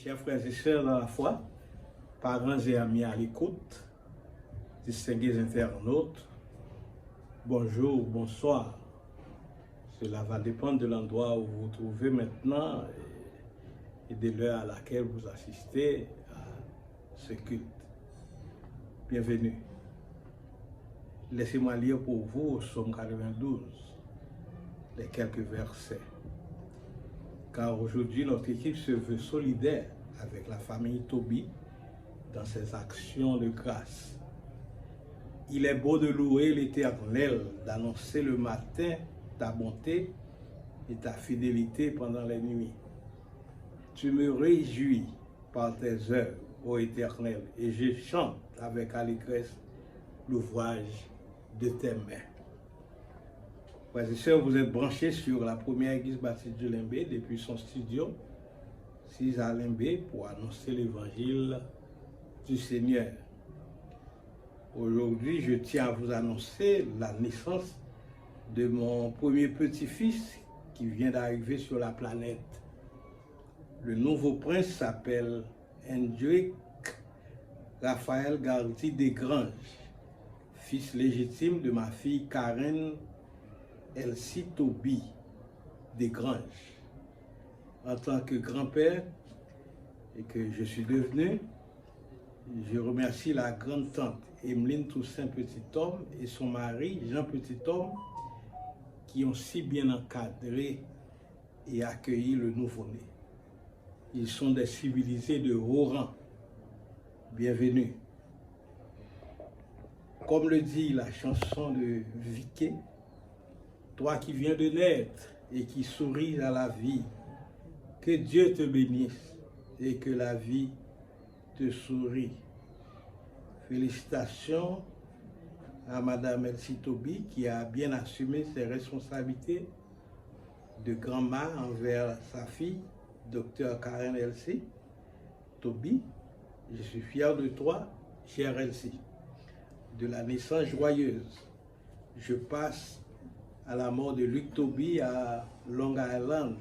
chers frères et sœurs dans la foi, parents et amis à l'écoute, distingués internautes, bonjour, bonsoir. Cela va dépendre de l'endroit où vous vous trouvez maintenant et de l'heure à laquelle vous assistez à ce culte. Bienvenue. Laissez-moi lire pour vous au Psaume 92, les quelques versets. Car aujourd'hui, notre équipe se veut solidaire avec la famille Toby dans ses actions de grâce. Il est beau de louer l'Éternel, d'annoncer le matin ta bonté et ta fidélité pendant les nuits. Tu me réjouis par tes œuvres, ô Éternel, et je chante avec allégresse l'ouvrage de tes mains. Frères et sœurs, vous êtes branchés sur la première église baptiste de Limbé depuis son studio 6 à Limbé pour annoncer l'évangile du Seigneur. Aujourd'hui, je tiens à vous annoncer la naissance de mon premier petit-fils qui vient d'arriver sur la planète. Le nouveau prince s'appelle Hendrik Raphaël Garty Desgranges, fils légitime de ma fille Karen Elsie Toby Desgranges. En tant que grand-père et que je suis devenu, je remercie la grande-tante Emeline Toussaint Petit-Homme et son mari Jean Petit-Homme qui ont si bien encadré et accueilli le nouveau-né. Ils sont des civilisés de haut rang. Bienvenue. Comme le dit la chanson de Vicky, toi qui viens de naître et qui souris à la vie, que Dieu te bénisse et que la vie te sourit. Félicitations à Madame Elsie Toby qui a bien assumé ses responsabilités de grand-mère envers sa fille, Dr Karen Elsie Toby. Je suis fier de toi, chère Elsie, de la naissance joyeuse. Je passe à la mort de Luc Toby à Long Island.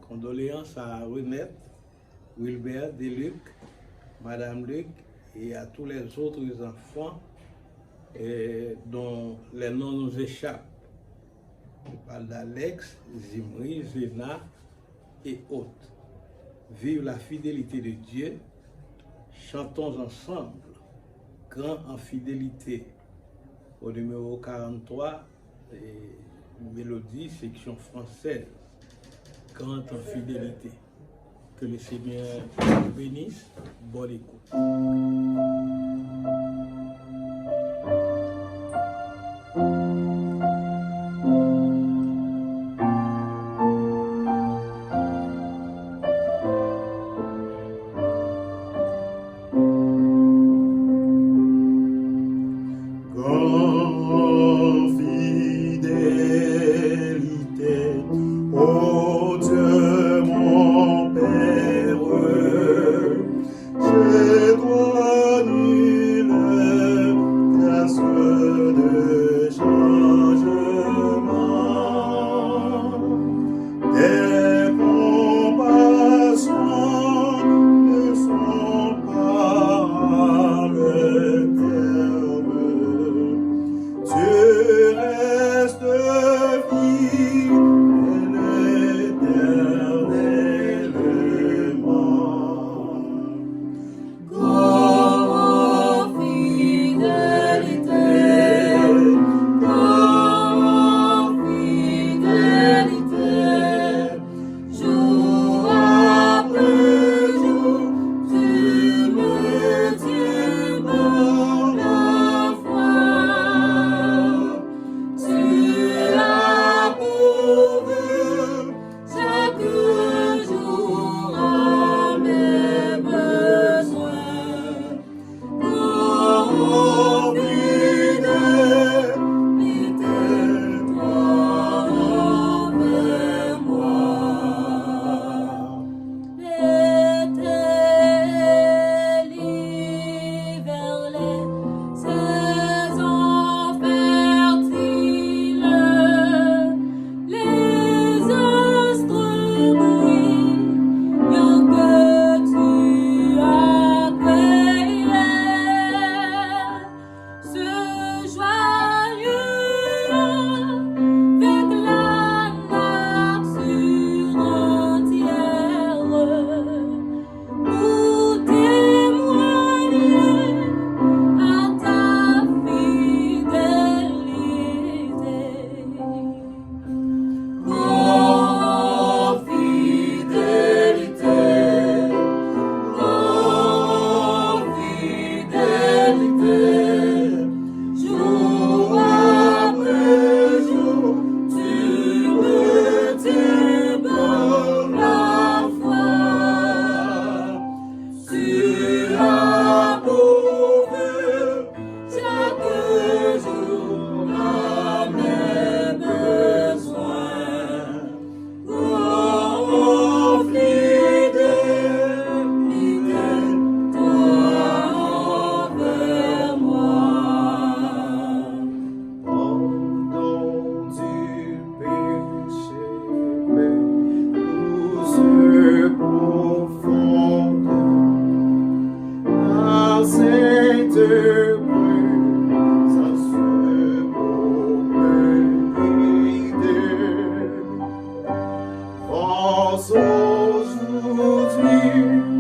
Condoléances à Renette, Wilbert, Deluc, Madame Luc et à tous les autres enfants dont les noms nous échappent. Je parle d'Alex, Zimri, Zéna et autres. Vive la fidélité de Dieu. Chantons ensemble, grand en fidélité, au numéro 43, mélodie, section française, grand en fidélité. Que le Seigneur vous bénisse. Bonne écoute. Je dois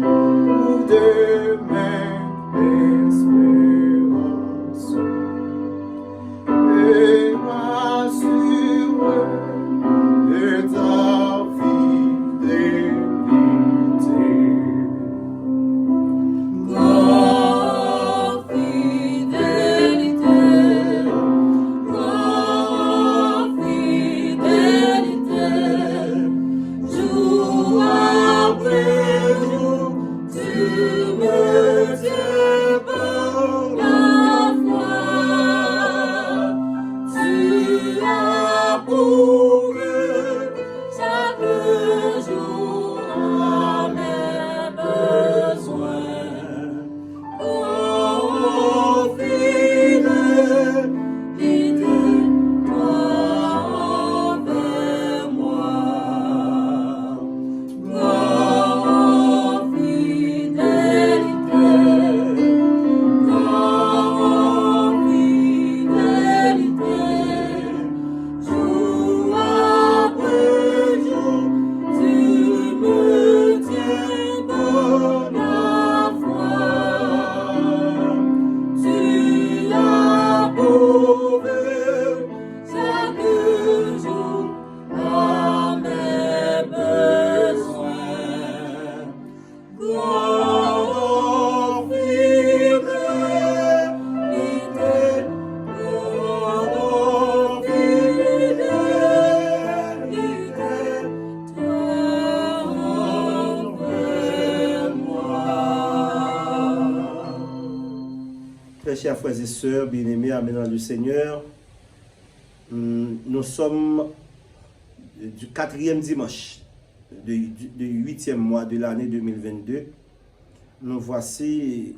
pour demain l'espérance et m'assure de ta fidélité. Grand fidélité, jour après jour, tu me tiens par la foi. Tu as pourvu chaque jour à mes besoins. Oh, fidélité, toi envers moi. Oh, fidélité, jour après jour, tu me tiens par la foi. Tu as pourvu chaque jour à mes besoins. Grand fidélité, grand fidélité, toi envers moi. Très chers frères et sœurs, bien-aimés, amen dans le Seigneur, nous sommes du 4e dimanche du 8e mois de l'année 2022. Nous voici,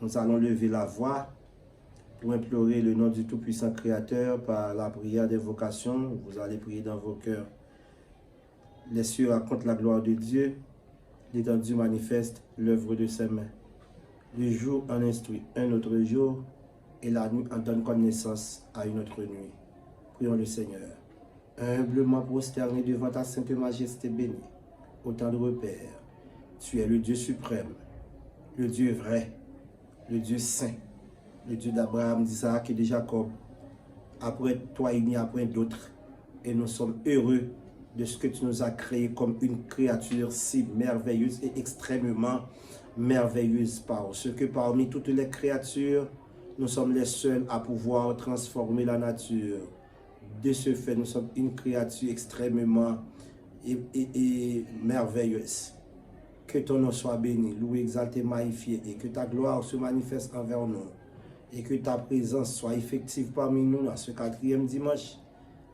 nous allons lever la voix pour implorer le nom du Tout-Puissant Créateur par la prière d'invocation. Vous allez prier dans vos cœurs. Les cieux racontent la gloire de Dieu, l'étendue manifeste l'œuvre de ses mains. Le jour en instruit un autre jour, et la nuit en donne connaissance à une autre nuit. Prions le Seigneur. Humblement prosterné devant ta sainte majesté bénie, au tendre Père, tu es le Dieu suprême, le Dieu vrai, le Dieu saint, le Dieu d'Abraham, d'Isaac et de Jacob. Après toi, il n'y a point d'autre. Et nous sommes heureux de ce que tu nous as créé comme une créature si merveilleuse et extrêmement merveilleuse, parce que parmi toutes les créatures, nous sommes les seuls à pouvoir transformer la nature. De ce fait, nous sommes une créature extrêmement et merveilleuse. Que ton nom soit béni, loué, exalté, magnifié, et que ta gloire se manifeste envers nous, et que ta présence soit effective parmi nous dans ce 4e dimanche,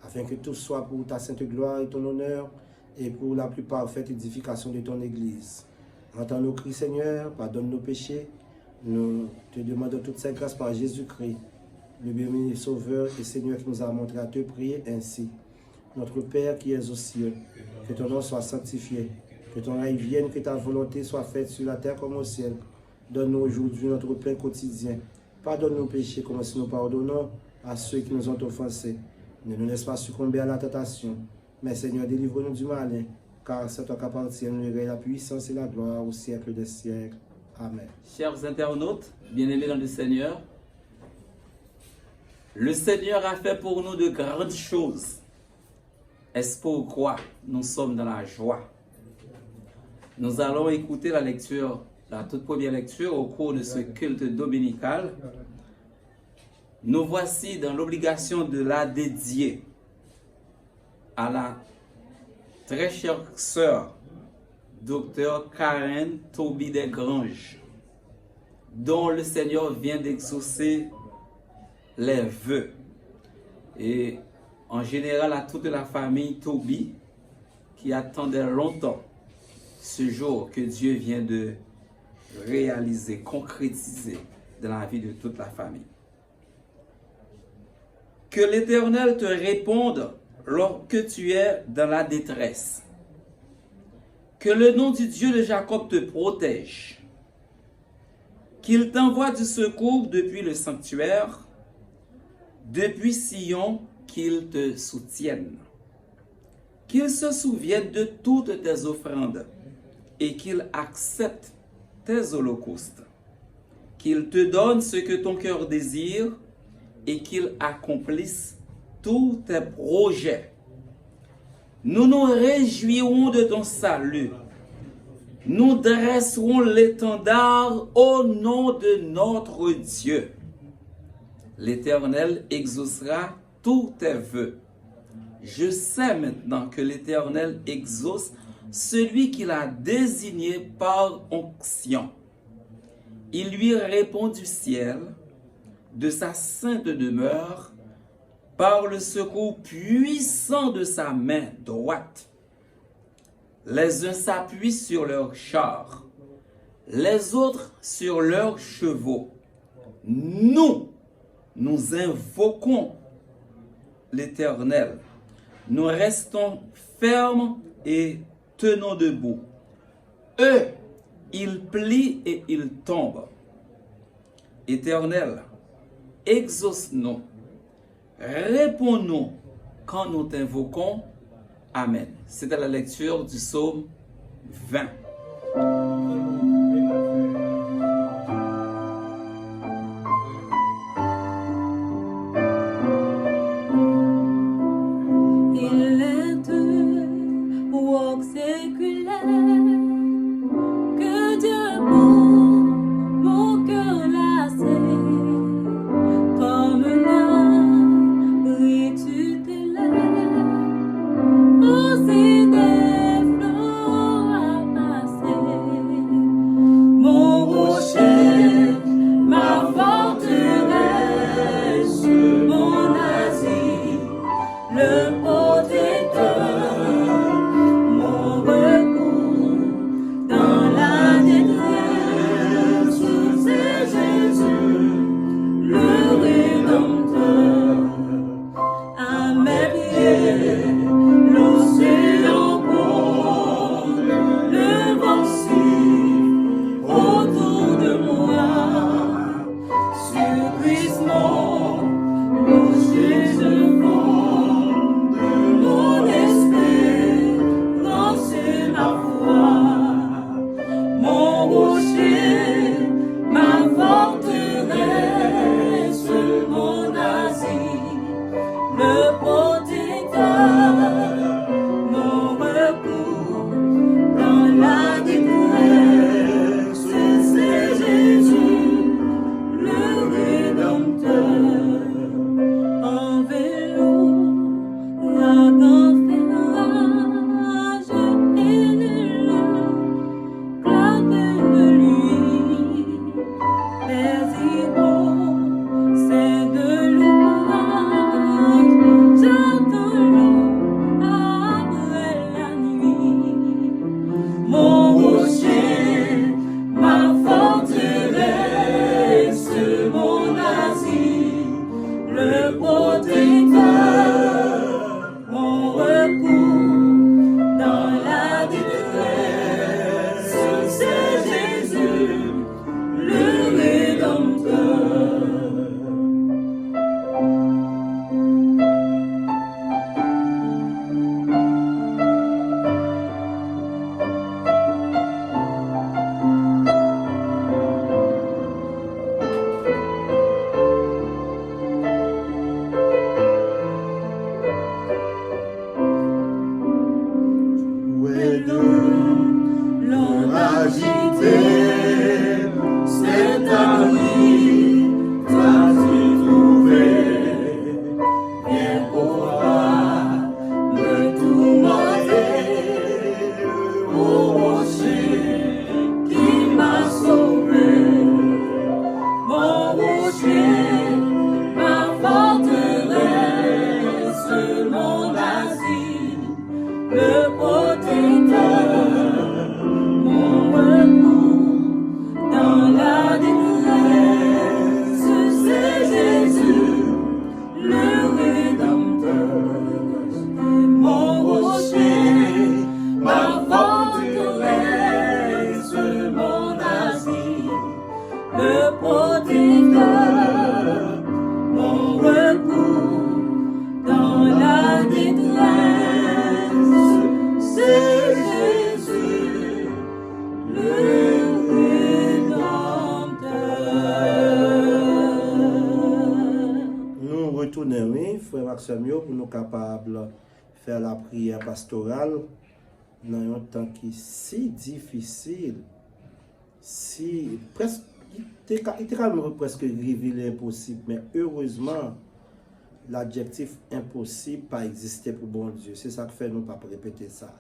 afin que tout soit pour ta sainte gloire et ton honneur, et pour la plus parfaite édification de ton Église. Entends nos cris, Seigneur, pardonne nos péchés. Nous te demandons toutes ces grâces par Jésus-Christ, le bienvenu Sauveur et Seigneur qui nous a montré à te prier ainsi. Notre Père qui es aux cieux, que ton nom soit sanctifié, que ton règne vienne, que ta volonté soit faite sur la terre comme au ciel. Donne-nous aujourd'hui notre pain quotidien. Pardonne nos péchés comme si nous pardonnons à ceux qui nous ont offensés. Ne nous laisse pas succomber à la tentation, mais Seigneur, délivre-nous du malin, car c'est toi qu'appartient le règne, la puissance et la gloire au siècle des siècles. Amen. Chers internautes, bien-aimés dans le Seigneur a fait pour nous de grandes choses. Est-ce pourquoi nous sommes dans la joie? Nous allons écouter la lecture, la toute première lecture au cours de ce culte dominical. Nous voici dans l'obligation de la dédier à la très chère sœur, Dr. Karen Toby Desgranges, dont le Seigneur vient d'exaucer les vœux. Et en général à toute la famille Toby qui attendait longtemps ce jour que Dieu vient de réaliser, concrétiser dans la vie de toute la famille. Que l'Éternel te réponde lorsque tu es dans la détresse. Que le nom du Dieu de Jacob te protège. Qu'il t'envoie du secours depuis le sanctuaire, depuis Sion, qu'il te soutienne. Qu'il se souvienne de toutes tes offrandes et qu'il accepte tes holocaustes, qu'il te donne ce que ton cœur désire et qu'il accomplisse tous tes projets. Nous nous réjouirons de ton salut. Nous dresserons l'étendard au nom de notre Dieu. L'Éternel exaucera tous tes vœux. Je sais maintenant que l'Éternel exauce celui qu'il a désigné par onction. Il lui répond du ciel, de sa sainte demeure, par le secours puissant de sa main droite. Les uns s'appuient sur leurs chars, les autres sur leurs chevaux. Nous invoquons l'Éternel. Nous restons fermes et tenons debout. Eux, ils plient et ils tombent. Éternel, exauce-nous. Réponds-nous quand nous t'invoquons. Amen. C'était la lecture du psaume 20. Il est de work séculaire que Dieu mon cœur lassé, comme la ritu t'élève, aussi des flots à passer. Mon rocher, ma forteresse, mon asile, le protecteur, mon recours dans la détresse, c'est Jésus, le Rédempteur. À mes pieds, l'océan gronde, le vent siffle autour de moi. Sur Christ mon rocher je fonde, mon espérance et ma foi. Mon rocher, ma forteresse, mon asile, le protecteur, mon recours dans la détresse, c'est Jésus, le Rédempteur. En vélo, l'ardent ferrage et le claque de lui. Les héros, c'est de l'ouvrage, j'attends l'eau après la nuit. Mon rocher, ma forteresse, mon asile, le protecteur, mon recours dans la détresse, c'est Jésus, le Rédempteur. L'on agité, c'est à lui, t'as-tu trouvé, bien pourra me tourmenter, au rocher qui m'a sauvé. Mon rocher, ma forteresse, mon asile, le protecteur, mon recours frères et sœurs pour nous capables de faire la prière pastorale dans un temps qui est si difficile, si presque, il était presque arrivé l'impossible, mais heureusement, l'adjectif impossible pas existé pour bon Dieu. C'est ça que fait nous pas répéter ça.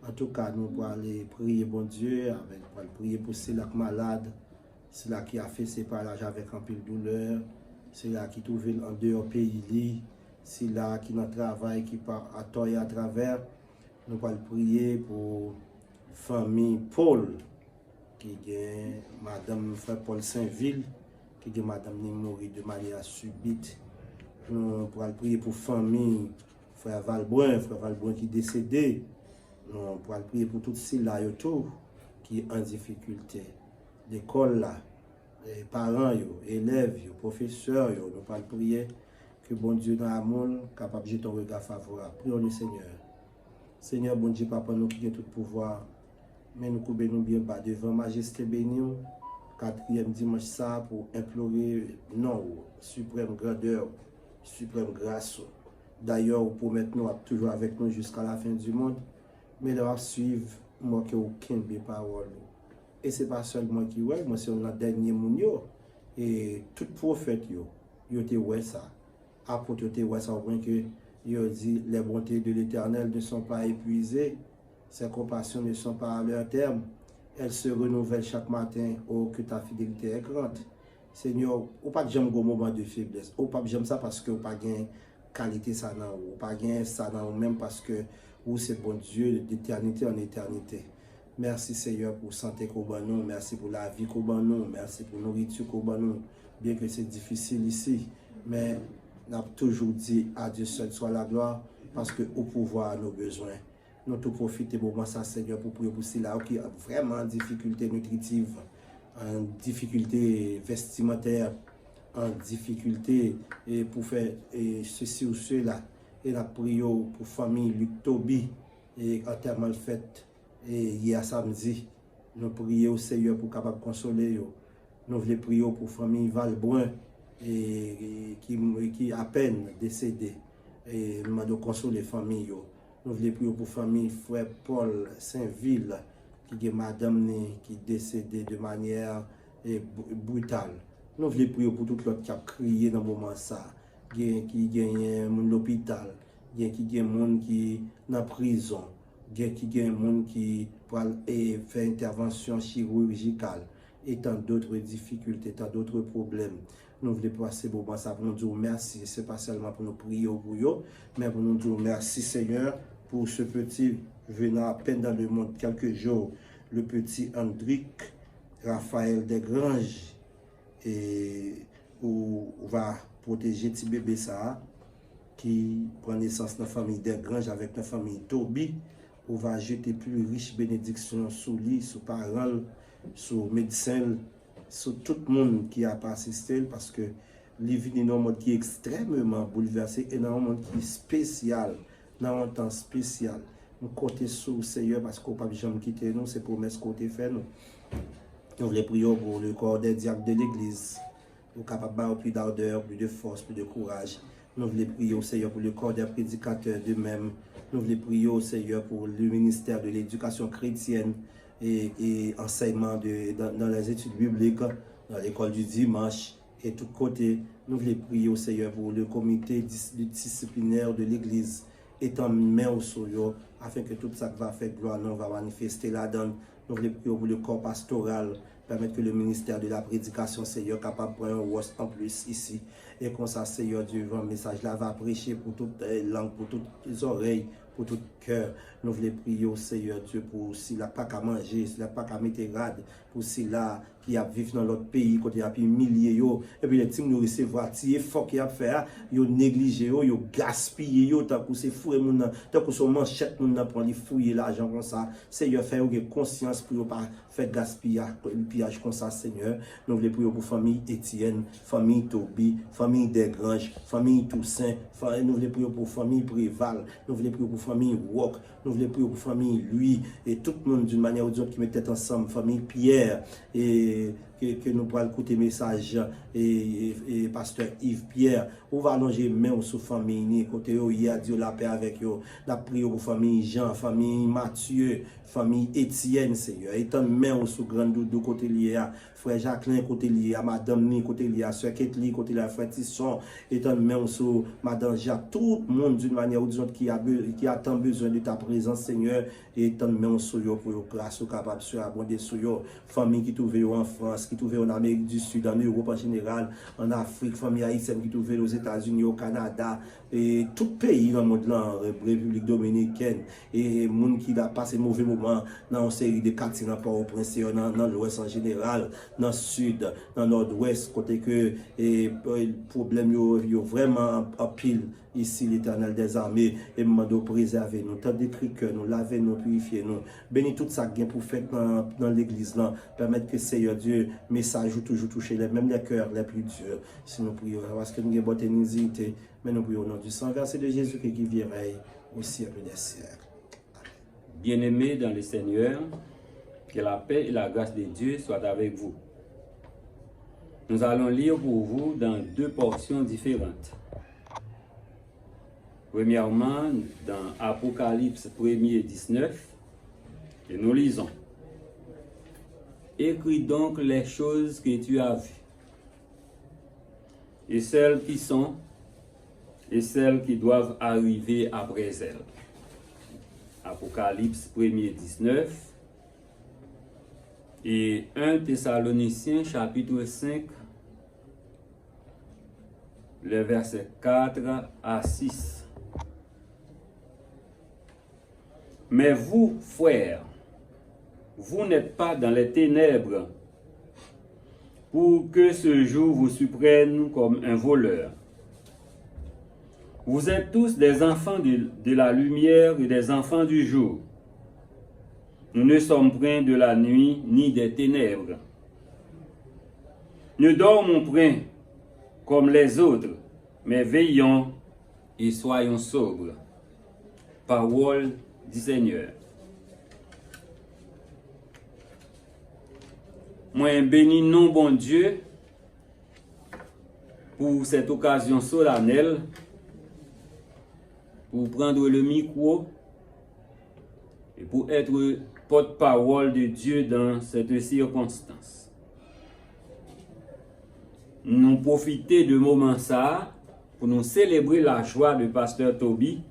En tout cas, nous pour aller prier bon Dieu, pour aller prier pour ceux qui malade, ceux qui a fait ses parages avec un peu de douleur, ceux qui trouvent en dehors pays, ceux qui dans le travail, qui part à tort et à travers. Nous allons prier pour la famille Paul, qui est Madame Frère Paul Saint-Ville, qui est Madame Nimori de manière subite. Nous allons prier pour la famille Frère Valbrun qui est décédé. Nous allons prier pour tous ceux-là qui sont en difficulté. L'école là, les parents, les élèves, les professeurs, nous allons prier que bon Dieu dans l'amour capable de jeter un regard favorable. Prions le Seigneur. Seigneur, bon Dieu, Papa, nous qui avons tout pouvoir, mais nous coupons nous bien bas devant Majesté béni, 4e dimanche ça, pour implorer non, suprême grandeur, suprême grâce. D'ailleurs, pour maintenant, toujours avec nous jusqu'à la fin du monde, mais là, suivre, moi qui aucune des paroles. Et ce n'est pas seulement qui ouais, moi c'est le dernier monde, et tout prophète, yo te ouais ça. Apôtre te ouais ça, au point que il dit les bontés de l'Éternel ne sont pas épuisées, ses compassions ne sont pas à leur terme, elles se renouvellent chaque matin. Oh, que ta fidélité est grande. Seigneur, ou pas j'aime un moment de faiblesse, ou pas j'aime ça parce que ou pas gain qualité ça non, ou pas gain ça non même parce que ou c'est bon Dieu d'éternité en éternité. Merci Seigneur pour santé qu'on ban nous, merci pour la vie qu'on ban nous, merci pour nourriture qu'on ban nous, bien que c'est difficile ici, mais on a toujours dit à Dieu seul soit la gloire, parce que au pouvoir nos besoins. Nous tout profiter pour ça, Seigneur, pour prier pour ceux-là qui ont vraiment en difficulté nutritive, en difficulté vestimentaire, en difficulté et pour faire ceci ou cela. Et la prière pour famille Luc Toby et enterrement fait et hier samedi. Nous prions au Seigneur pour capable consoler. Nous voulons prier pour famille Valbrun et qui à peine décédé et nous demandons consoler famille. Nous voulons prier pour famille frère Paul Saint-Ville qui est madame qui est décédée de manière brutale. Nous voulons prier pour tout l'autre qui a crié dans le moment ça, qui gagne l'hôpital, qui gagne qui dans la prison, qui gagne qui fait intervention chirurgicale et tant d'autres difficultés, tant d'autres problèmes. Nous voulons passer pour ça pour nous dire merci. Ce n'est pas seulement pour nous prier pour eux, mais pour nous dire merci Seigneur pour ce petit venant à peine dans le monde quelques jours, le petit Hendrik Raphaël Desgranges, et où on va protéger petit bébé ça qui prend naissance dans la famille Desgranges avec la famille Toby. On va jeter plus riche bénédiction sur lui, sur parole, sur médecin, sur tout le monde qui a pas assisté, parce que les vies dans un monde qui est extrêmement bouleversé et dans un monde qui est spécial, dans un temps spécial. Nous comptons sur le Seigneur parce qu'on ne peut pas jamais quitter nous, c'est promesse qu'on a fait nous. Nous voulons prier pour le corps des diacres de l'Église, pour capable d'avoir plus d'ardeur, plus de force, plus de courage. Nous voulons prier au Seigneur pour le corps des prédicateurs d'eux-mêmes. Nous voulons prier au Seigneur pour le ministère de l'éducation chrétienne et enseignement dans les études bibliques, dans l'école du dimanche et tout côté. Nous voulons prier au Seigneur pour le comité disciplinaire de l'Église, étant main au soyo, afin que tout ça va faire gloire, nous va manifester là-dedans. Nous voulons prier pour le corps pastoral, permettre que le ministère de la prédication, Seigneur, capable de prendre un rôle en plus ici. Et comme ça, Seigneur Dieu, le message là va prêcher pour toutes les langues, pour toutes les oreilles, pour tout cœur. Nous voulons prier au Seigneur Dieu pour s'il n'a pas qu'à manger, s'il n'a pas qu'à mettre rade, pour s'il a qui a vivre dans l'autre pays, côté a milliers et puis les teams nous recevoir, tirer fort qui a fait, yo négligé yo gaspillé tant que c'est fou et moun tant que son manchette nous pour aller fouiller l'argent comme ça. Seigneur fait une conscience pour pas faire gaspillage comme ça, Seigneur. Nous voulons prier pour famille Étienne, famille Toby, famille Desgranges, famille Toussaint, nous voulons prier pour famille Préval, nous voulons prier pour famille Wok, nous voulons prier pour famille Lui et tout le monde d'une manière ou d'une autre qui met tête ensemble, famille Pierre et que nous pourrons écouter message et pasteur Yves Pierre, on va allonger main sur famille côté yo, il a Dieu la paix avec yo, la prière pour famille Jean, famille Mathieu, famille Étienne Seigneur, étant main sur grand doudou côté lié frère Jacqueline côté lié à madame Ni côté lié à sœur Ketli côté lié à frère Tisson, étant main sur madame Jacques, tout le monde d'une manière ou d'une autre qui a tant besoin de ta présence Seigneur, et étant main sur yo pour yo grâce capable sur abonder sur yo, famille qui trouve en France, qui trouve en Amérique du Sud, en Europe en général, en Afrique, famille haïtienne qui trouve aux États-Unis, au Canada, et tout pays dans le monde là, République Dominicaine, et monde qui a passé mauvais moment dans une série de quartiers dans Port-au-Prince, dans l'Ouest en général, dans le Sud, dans le Nord-Ouest, côté que les problèmes yo vraiment en pile. Ici, l'Éternel des armées, et demande préserver nous, tant d'écrit que nous, laver nous, purifier nous. Bénis tout ça qui est pour faire dans l'église là, permettre que Seigneur Dieu, message ou toujours toucher même les cœurs les plus durs. Si nous prions, parce que nous avons bonne hésité, mais nous prions au nom du sang versé de Jésus qui vient au siècle des siècles. Bien-aimés dans le Seigneur, que la paix et la grâce de Dieu soient avec vous. Nous allons lire pour vous dans deux portions différentes. Premièrement, dans Apocalypse 1er 19, et nous lisons. Écris donc les choses que tu as vues, et celles qui sont, et celles qui doivent arriver après elles. Apocalypse 1er 19, et 1 Thessaloniciens chapitre 5, les versets 4 à 6. Mais vous, frères, vous n'êtes pas dans les ténèbres pour que ce jour vous surprenne comme un voleur. Vous êtes tous des enfants de la lumière et des enfants du jour. Nous ne sommes point de la nuit ni des ténèbres. Ne dormons point comme les autres, mais veillons et soyons sobres. Parole du Seigneur. Moi, bénis non bon Dieu pour cette occasion solennelle pour prendre le micro et pour être porte-parole de Dieu dans cette circonstance. Nous profiter de moment ça pour nous célébrer la joie de pasteur Toby,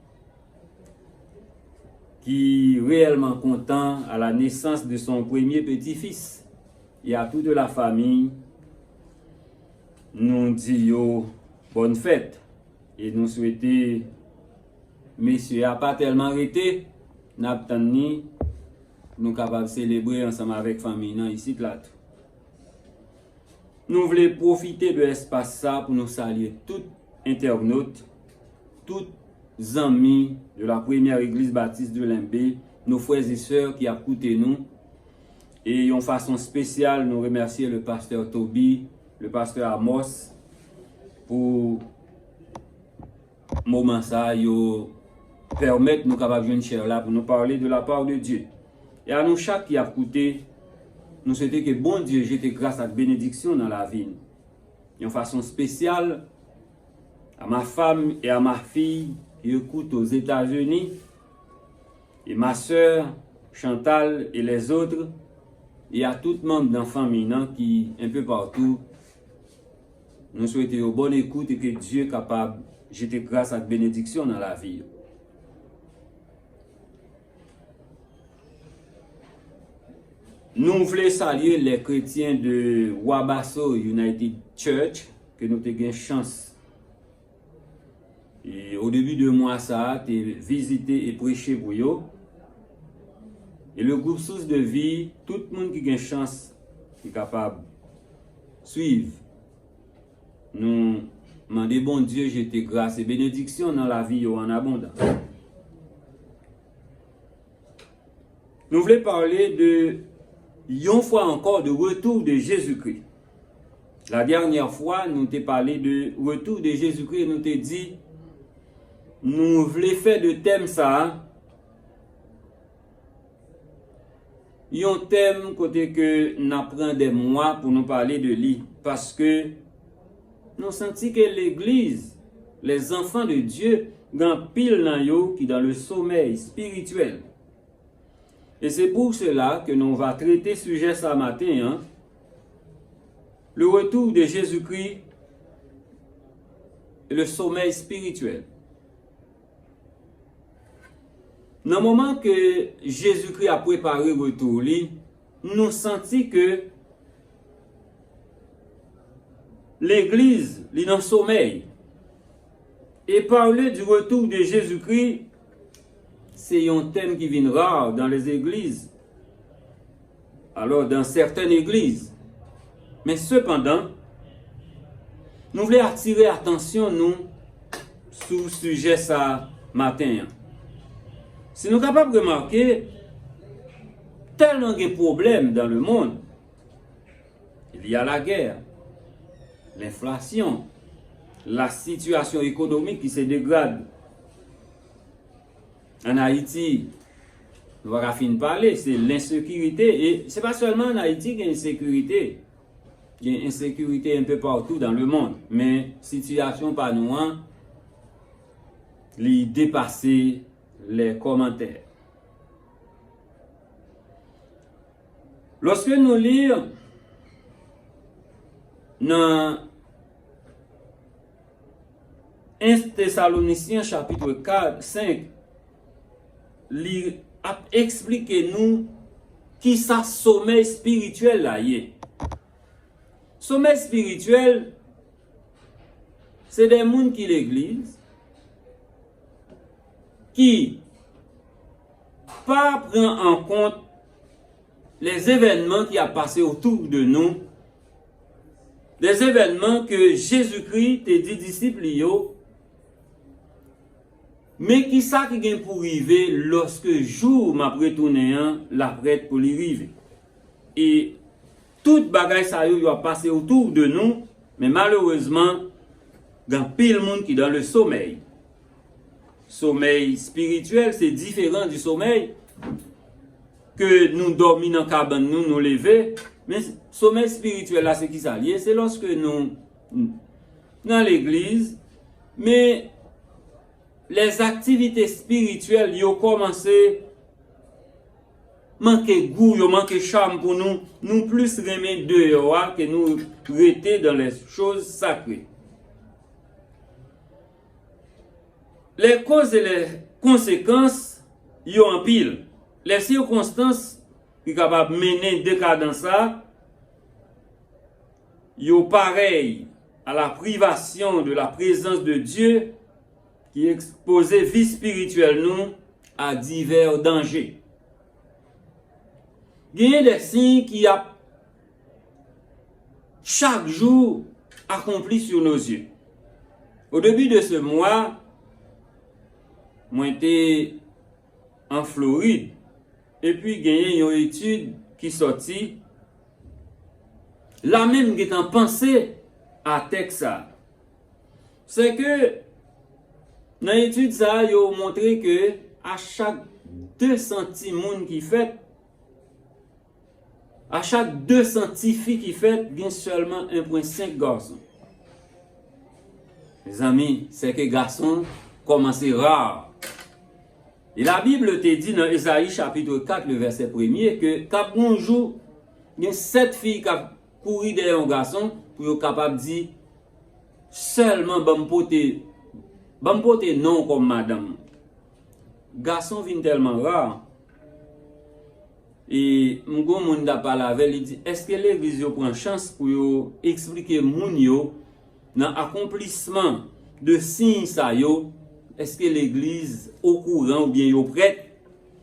qui est réellement content à la naissance de son premier petit-fils et à toute la famille. Nous disons bonne fête et nous souhaitons, messieurs, n'a pas tellement arrêté, nous capables de célébrer ensemble avec la famille ici là. Nous voulons profiter de l'espace ça pour nous saluer tous internautes, tous amis de la première église baptiste de Limbé, nos frères et sœurs qui ont écouté nous. Et en façon spéciale, nous remercions le pasteur Toby, le pasteur Amos pour moment ça, yo permettre nous capables de venir là pour nous parler de la part de Dieu. Et à nous chaque qui a écouté, nous souhaitons que bon Dieu jette grâce à la bénédiction dans la vie. Et en façon spéciale, à ma femme et à ma fille qui écoutent aux États-Unis, et ma soeur Chantal et les autres, et à tout membre de la famille qui un peu partout, nous souhaitons une bonne écoute et que Dieu est capable de jeter grâce à la bénédiction dans la vie. Nous voulons saluer les chrétiens de Wabasso United Church, que nous avons eu chance. Et au début de mois, ça a été visité et prêché pour eux. Et le groupe Source de Vie, tout le monde qui a une chance est capable de suivre. Nous demandons bon Dieu, jeter grâce et bénédiction dans la vie en abondance. Nous voulons parler de une fois encore de retour de Jésus-Christ. La dernière fois, nous t'ai parlé de retour de Jésus-Christ et nous t'ai dit, nous voulons faire de thème ça, un thème côté que nous prenons des mois pour nous parler de lui. Parce que nous sentons que l'Église, les enfants de Dieu, grand pile dans yo qui dans le sommeil spirituel. Et c'est pour cela que nous va traiter sujet ce matin, hein, le retour de Jésus-Christ et le sommeil spirituel. Dans le moment que Jésus-Christ a préparé le retour, nous sentons que l'Église est dans le sommeil. Et parler du retour de Jésus-Christ, c'est un thème qui vient rare dans les églises. Alors, dans certaines églises. Mais cependant, nous voulons attirer l'attention, nous, sur le sujet ça matin. Si nous sommes capables de remarquer, tellement de problèmes dans le monde, il y a la guerre, l'inflation, la situation économique qui se dégrade. En Haïti, nous allons finir parler, c'est l'insécurité. Et ce n'est pas seulement en Haïti qu'il y a une insécurité. Il y a une insécurité un peu partout dans le monde. Mais situation pas nous, les dépasser les commentaires. Lorsque nous lisons dans 1 Thessaloniciens chapitre 4, 5, il a expliqué nous qui ça sommeil spirituel là y est. Sommeil spirituel, c'est des gens qui l'église, qui pas prend en compte les événements qui a passé autour de nous, des événements que Jésus-Christ te dit disciples yo, mais qui ça qui vient pour arriver lorsque jour m'a retourné la prête pour y arriver. Et toute bagaille ça yo a passé autour de nous, mais malheureusement, il y a pile monde qui est dans le sommeil. Sommeil spirituel, c'est différent du sommeil que nous dormons dans la cabane, nous lever. Mais sommeil spirituel là, c'est qui ça lié? C'est lorsque nous dans l'église, mais les activités spirituelles, ils ont commencé manquer goût, ils manquer charme pour nous, nous plus remettre dehors que nous rester dans les choses sacrées. Les causes et les conséquences, ils ont en pile. Les circonstances qui sont capables de mener décadence ça, ils ont pareil à la privation de la présence de Dieu qui exposait vie spirituelle nous à divers dangers. Il y a des signes qui a chaque jour accompli sur nos yeux. Au début de ce mois, moi j'étais en Floride et puis il y a une étude qui sortit. Là même qui en pensé à Texas. C'est que dans l'étude ça, ils ont montré que à chaque 200 personnes qui fait, à chaque 200 filles qui fait, il y a seulement 1,5 garçons. Les amis, c'est que garçons commencent rare. Et la Bible te dit dans Ésaïe chapitre 4, le verset 1er, que quand un jour, il y a 7 filles qui courent derrière un garçon pour être capable de dire seulement bampote non comme madame. Garçon vient tellement rare. Et m'gon moun da parlé avec lui dit est-ce que l'église prend chance pour expliquer moun yo dans accomplissement de signes ça yo, est-ce que l'église au courant ou bien yo prête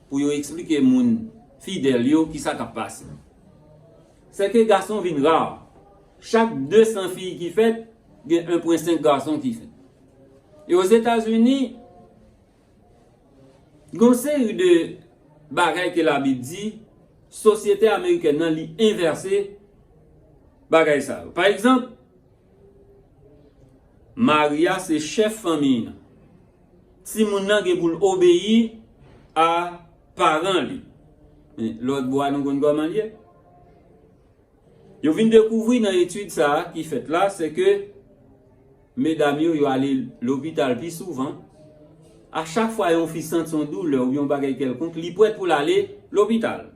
pour yo expliquer moun fidèle yo qui ça qui passe. C'est que garçon vient rare. Chaque 200 filles qui fait, il y a 1,5 garçons qui fait. Et aux États-Unis, il y a une série de bagailles que la Bible dit, société américaine nan li inversé bagaille ça. Par exemple, Maria c'est chef famille. Si moun nan gen pou obéir à parents li. Mais l'autre bois, nous connaissons comment lié. Yo vient découvrir dans l'étude ça qui fait là, c'est que mesdames yo allé l'hôpital plus souvent. À chaque fois yon fi sent son douleur ou yon bagay quelconque, li prêt pour aller l'hôpital.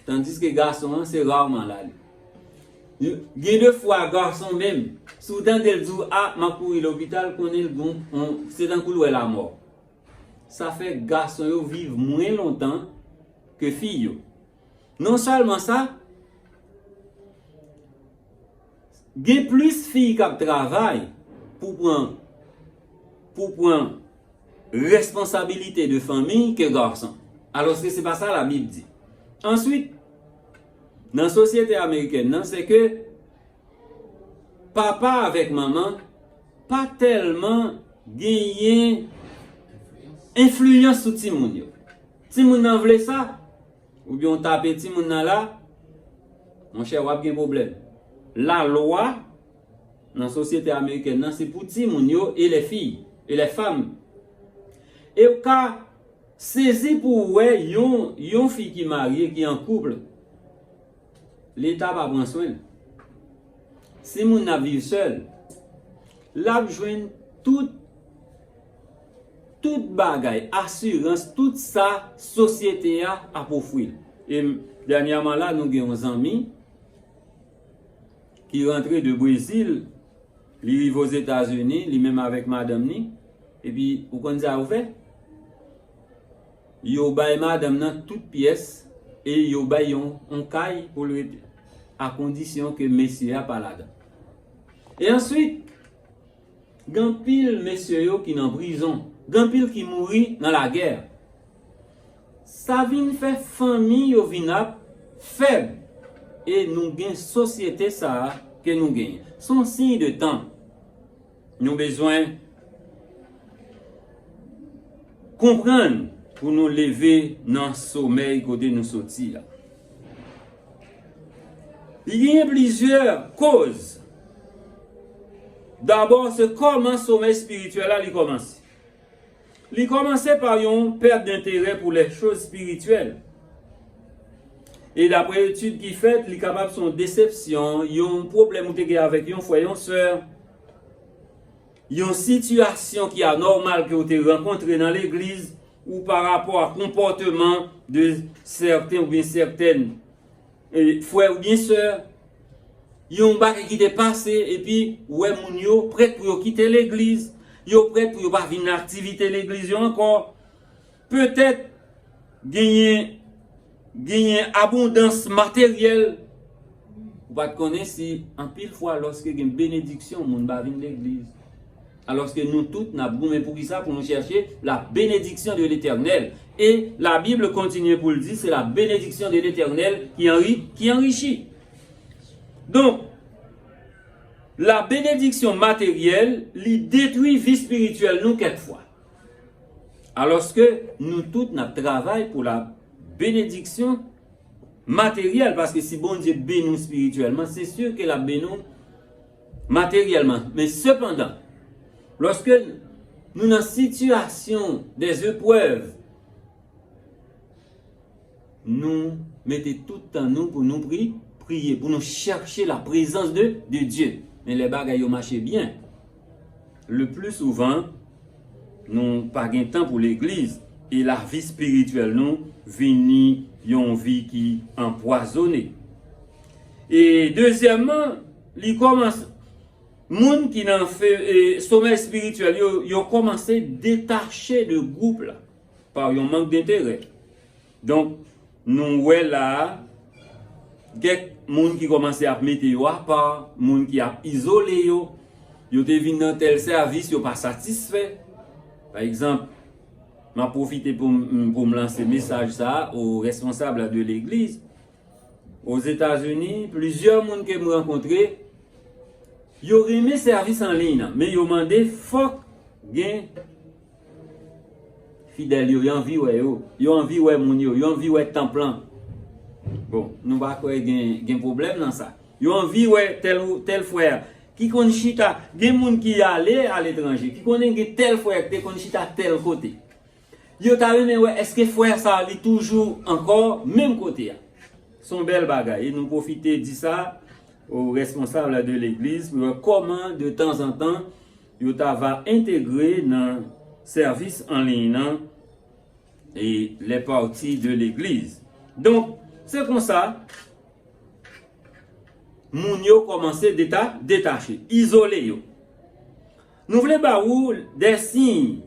Tandis que garçon c'est rarement là. Il y a deux fois garçon même, soudain del dit ah m'a couru l'hôpital connaît le bon, c'est dans couloir la mort. Ça fait garçon yo vivent moins longtemps que filles yo. Non seulement ça, il y a plus filles qui travaillent pour prendre responsabilité de famille que garçons. Alors que c'est pas ça la Bible dit. Ensuite, dans la société américaine, c'est que papa avec maman pas tellement gagné influence sur Timoun yo. Timoun nan vle ça ou bien on tape Timoun nan là, mon cher, wap gen problème. La loi dans la société américaine, c'est pour Timoun yo et les filles et les femmes. Et au cas saisi pour ouais yon fille qui mariée qui en couple, l'État va prendre soin. Si moun n'a vivre seul, la joine toute bagaille, assurance, toute sa société a pour fuir. Et dernièrement là, nous avons un ami qui rentré de Brésil, il arrive aux États-Unis, lui même avec madame ni, et puis vous connaissez ça vous fait? Yo bay madame dans toute pièce et yo bay on caille pour le à condition que monsieur a pas là-dedans. Et ensuite, gan pile monsieur yo qui dans prison, gan pile qui mourit dans la guerre. Ça vient faire famille yo vin faible et nous gain société ça que nous gagnons. Son signe de temps. Nous besoin comprendre pour nous lever dans le sommeil côté nous sortir. Il y a plusieurs causes. D'abord, c'est comment le sommeil spirituel a commencé. Il commence par une perte d'intérêt pour les choses spirituelles. Et d'après l'étude qui fait, il est capable de son déception, il y a un problème avec un frère, une soeur, il y a une situation qui est anormale que vous avez rencontrée dans l'église ou par rapport au comportement de certains ou bien certaines frères ou bien sœurs. Il y a un bagage qui est passé et puis ouais moun yo prêt pour quitter l'église, yo prêt pour pas venir activité l'église encore. Peut-être gagner abondance matérielle. Vous pas connaître si en pile fois lorsque il y a une bénédiction moun va venir l'église. Alors que nous tous n'a boumé pour qui ça pour nous chercher la bénédiction de l'Éternel. Et la Bible continue pour le dire, c'est la bénédiction de l'Éternel qui enrichit. Donc, la bénédiction matérielle, lui détruit vie spirituelle nous quelquefois. Alors que nous tous n'a travail pour la bénédiction matérielle, parce que si bon Dieu bénit spirituellement, c'est sûr que la bénit matériellement. Mais cependant, lorsque nous dans une situation des épreuves, nous mettons tout le temps nous pour nous prier, pour nous chercher la présence de Dieu. Mais les bagailles marchent bien. Le plus souvent, nous n'avons pas de temps pour l'église. Et la vie spirituelle, nous, vini une vie qui est empoisonnée. Et deuxièmement, il commence. Moun qui n'en fait sommeil spirituel, ils ont commencé à détacher le groupe là, par un manque d'intérêt. Donc, nous voyons là, quelques moun qui commencent à mettre à part, moun qui a isolé yo, yo te vinn dans tel service, yo pas satisfait. Par exemple, m'a profité pour me lancer message ça aux responsables de l'église. Aux États-Unis, plusieurs moun que me rencontré, yo remet service en ligne, mais yo mandé faut gain fidèle yo envie ouais yo envie ouais moun yo envie ouais temps plein. Bon, nous pas quoi gain problème dans ça. Yo envie ouais tel frère qui connaît chita, gen moun qui allé à l'étranger, qui connaît tel frère qui connaît chita tel côté. Yo ta remè ouais, est-ce que frère ça li toujours encore même côté? Son bel bagay. Et nous profiter de ça aux responsables de l'église pour comment de temps en temps yo ta va intégrer dans service en ligne et les parties de l'église. Donc, c'est comme ça moun yo commencé détacher, isoler yo. Nous voulons ba ou des signes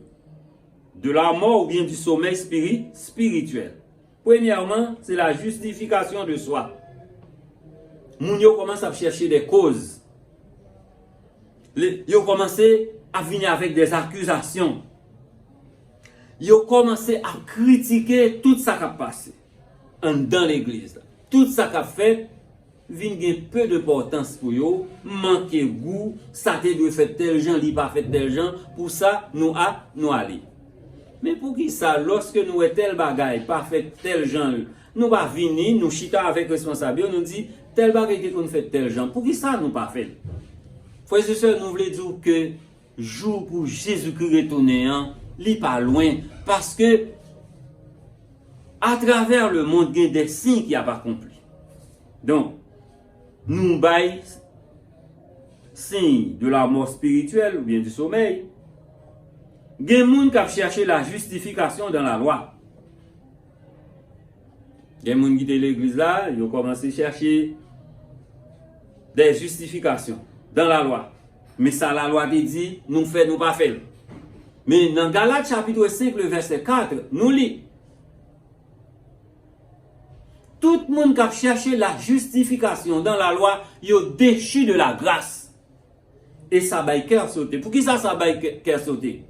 de la mort ou bien du sommeil spirituel. Premièrement, c'est la justification de soi. Moun yo commence à chercher des causes. Yo commencé à venir avec des accusations. Yo commencé à critiquer tout ça qui a passé dans l'église. Tout ça qui a fait vient peu d'importance pour yo, manquer goût, ça te doit faire tel gens, li pas fait tel gens, pour ça nous aller. Mais pour qui ça, lorsque nous est tel bagaille, pas fait tel gens, nous pas venir, nous chita avec responsable, nous dit tel bagaille qu'on fait tel gens, pour qui ça nous pas fait? Frères et sœurs, nous voulons dire que jour pour Jésus-Christ retourner, li pas loin, parce que à travers le monde, il y a des signes qui n'ont pas accompli. Donc, nous baillons signe de la mort spirituelle ou bien du sommeil. Il y a des gens qui ont cherché la justification dans la loi. Il y a des gens qui étaient dans l'église là, ils ont commencé à chercher des justifications dans la loi. Mais ça, la loi te dit, nous faisons, nous pas faisons. Mais dans Galates chapitre 5, le verset 4, nous lisons. Tout le monde qui a cherché la justification dans la loi, il a déchu de la grâce. Et ça va cœur sauter. Pour qui ça va cœur sauter?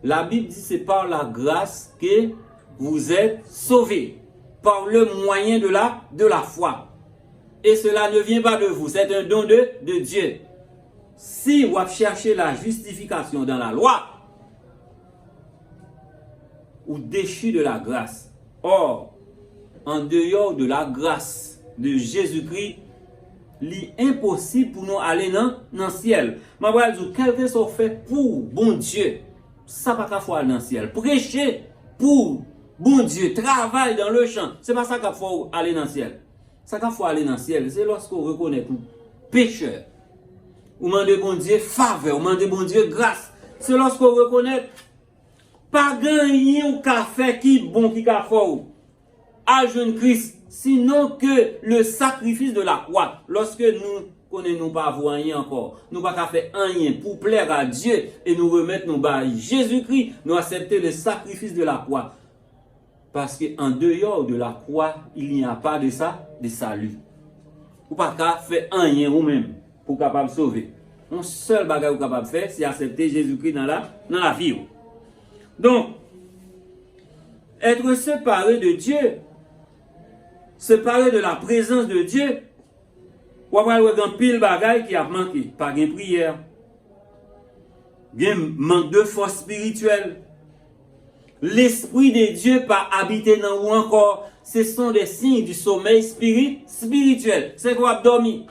La Bible dit c'est par la grâce que vous êtes sauvés. Par le moyen de la foi. Et cela ne vient pas de vous, c'est un don de Dieu. Si vous cherchez la justification dans la loi, ou déchu de la grâce. Or, en dehors de la grâce de Jésus-Christ, il est impossible pour nous aller dans le ciel. Ma voix dit, quel que soit fait pour bon Dieu, ça pas qu'à faire dans le ciel. Prêcher pour bon Dieu, travail dans le champ, c'est pas ça qu'il faut aller dans le ciel. Ça qu'il faut aller dans le ciel, c'est lorsqu'on reconnaît tout pécheur. Ou demande bon Dieu faveur, ou demande bon Dieu grâce. C'est lorsqu'on reconnaît pas gagner ou qu'a fait qui bon qui qu'a fait à jeune Christ, sinon que le sacrifice de la croix. Lorsque nous connaissons pas rien encore, nous pas faire rien pour plaire à Dieu et nous remettre nos bas Jésus-Christ, nous accepter le sacrifice de la croix. Parce qu'en dehors de la croix, il n'y a pas de ça, de salut. Ou pas qu'à faire rien ou même pour capable sauver. Un seul bagage capable de faire, c'est accepter Jésus-Christ dans la vie. Donc, être séparé de Dieu, séparé de la présence de Dieu, ou avoir un pile bagage qui a manqué, pas de prière, un manque de force spirituelle. L'Esprit de Dieu pas habité dans vous encore. Ce sont des signes du sommeil spirituel. C'est quoi dormir?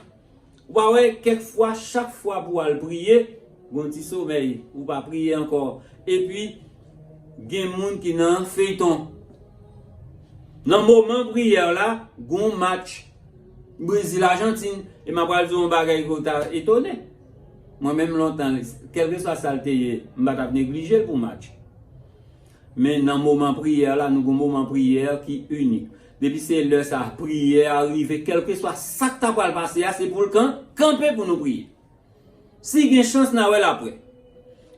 Ouais, quelquefois, chaque fois pour aller prier, bon petit sommeil, ou pas prier encore. Et puis, il y a des gens qui n'ont fait ton. Dans le moment de prière là, il y a un match. Brésil-Argentine, et ma parole de un bagage qui t'a étonné. Moi-même, longtemps, quel que soit ça, je ne vais pas négliger pour le match. Mais dans le moment de prière là, nous avons un moment de prière qui est unique. Depuis c'est l'heure sa prière arrive, quel que soit ça qui t'a passé, c'est pour le camper pour nous prier. Si il y a une chance, nous allons après.